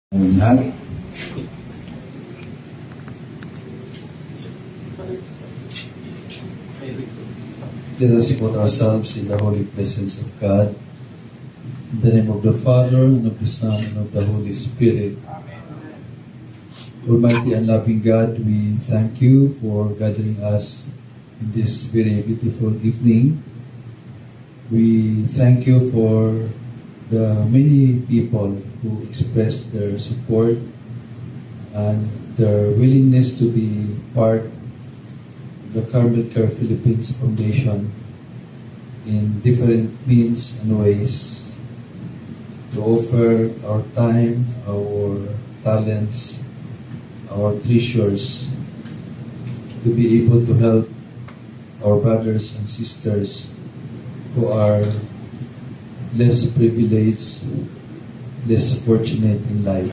Lahat. Let us put ourselves in the holy presence of God. In the name of the Father, and of the Son, and of the Holy Spirit. Almighty and loving God, we thank you for gathering us in this very beautiful evening. We thank you for the many people who expressed their support and their willingness to be part of the Carmel Care Philippines Foundation in different means and ways to offer our time, our talents, our treasures to be able to help our brothers and sisters who are less privileged, less fortunate in life.